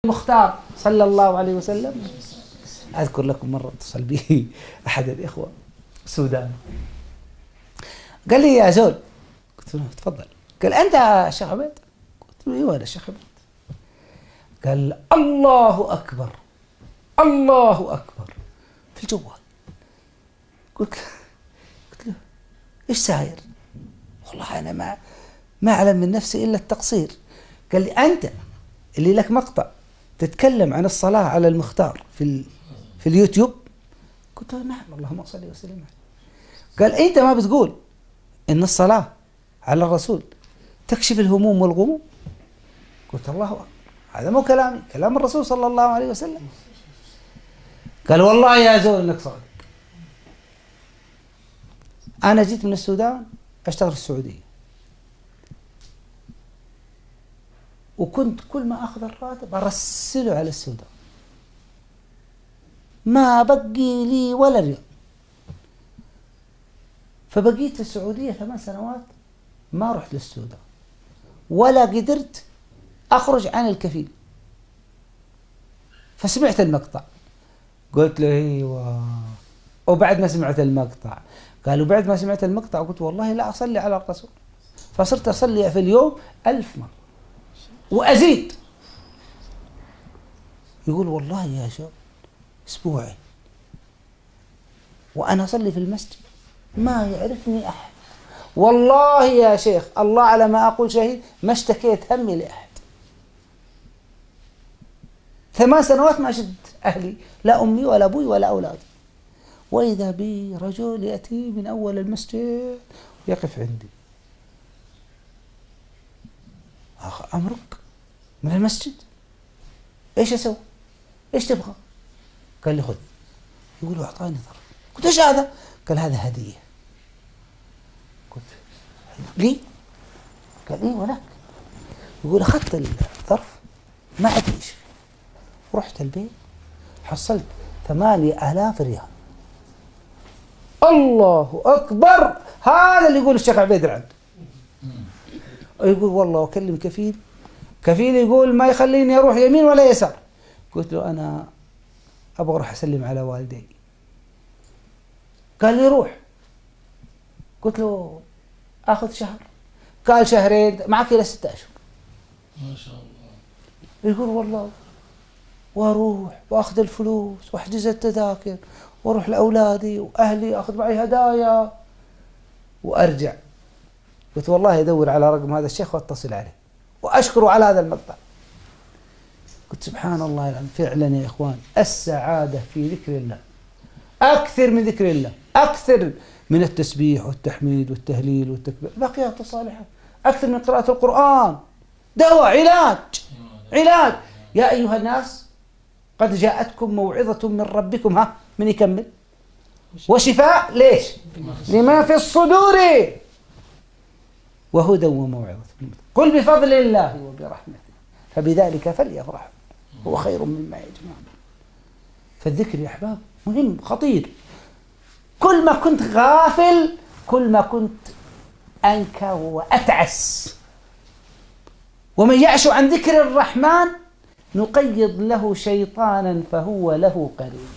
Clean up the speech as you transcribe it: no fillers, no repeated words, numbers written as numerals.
المختار صلى الله عليه وسلم. أذكر لكم مرة اتصل بي أحد الإخوة السودان، قال لي يا زول، قلت له تفضل، قال أنت شيخ عبيد؟ قلت له أيوة أنا شيخ عبيد. قال الله أكبر الله أكبر في الجوال. قلت له إيش ساير؟ والله أنا ما أعلم من نفسي إلا التقصير. قال لي أنت اللي لك مقطع تتكلم عن الصلاة على المختار في اليوتيوب؟ قلت له نعم اللهم صل وسلم عليه. قال أنت ما بتقول إن الصلاة على الرسول تكشف الهموم والغموم؟ قلت الله أكبر، هذا مو كلامي، كلام الرسول صلى الله عليه وسلم. قال والله يا زول إنك صادق. أنا جيت من السودان أشتغل في السعودية، وكنت كل ما أخذ الراتب أرسله على السودان، ما بقي لي ولا ريال. فبقيت في السعودية 8 سنوات ما رحت للسودان ولا قدرت أخرج عن الكفيل. فسمعت المقطع قلت له ايوه، وبعد ما سمعت المقطع قالوا بعد ما سمعت المقطع قلت والله لا أصلي على الرسول، فصرت أصلي في اليوم 1000 مرة وأزيد. يقول والله يا شباب أسبوعين وأنا أصلي في المسجد ما يعرفني أحد، والله يا شيخ الله على ما أقول شهيد ما اشتكيت همي لأحد. 8 سنوات ما شفت أهلي، لا أمي ولا أبوي ولا أولادي، وإذا بي رجل يأتي من أول المسجد ويقف عندي، أمرك من المسجد إيش أسوي؟ إيش تبغى؟ قال لي خذ. يقول أعطاني ظرف. قلت إيش هذا؟ قال هذا هدية. قلت لي؟ قال إيه ولك. يقول أخذت الظرف ما عاد إيش فيه، ورحت البيت حصلت 8000 ريال. الله أكبر، هذا اللي يقول الشيخ عبيد العبد. يقول والله أكلم كفيل يقول ما يخليني أروح يمين ولا يسار. قلت له أنا أبغى أروح أسلم على والدي. قال لي روح. قلت له أخذ شهر، قال شهرين، معك إلى 6 أشهر. ما شاء الله. يقول والله وأروح وأخذ الفلوس وأحجز التذاكر وأروح لأولادي وأهلي، أخذ معي هدايا وأرجع. قلت والله أدور على رقم هذا الشيخ وأتصل عليه وأشكره على هذا المقطع. قلت سبحان الله العظيم، فعلا يا إخوان السعادة في ذكر الله أكثر من ذكر الله، أكثر من التسبيح والتحميد والتهليل والتكبير، الباقيات الصالحات، أكثر من قراءة القرآن، دواء، علاج. يا أيها الناس قد جاءتكم موعظة من ربكم، ها من يكمل؟ وشفاء ليش؟ لما في الصدور وهدى وموعظة. قل بفضل الله وبرحمته فبذلك فليفرحوا هو خير مما يجمعون. فالذكر يا أحباب مهم خطير. كل ما كنت غافل كل ما كنت أنكى وأتعس. ومن يعش عن ذكر الرحمن نقيض له شيطانا فهو له قرين.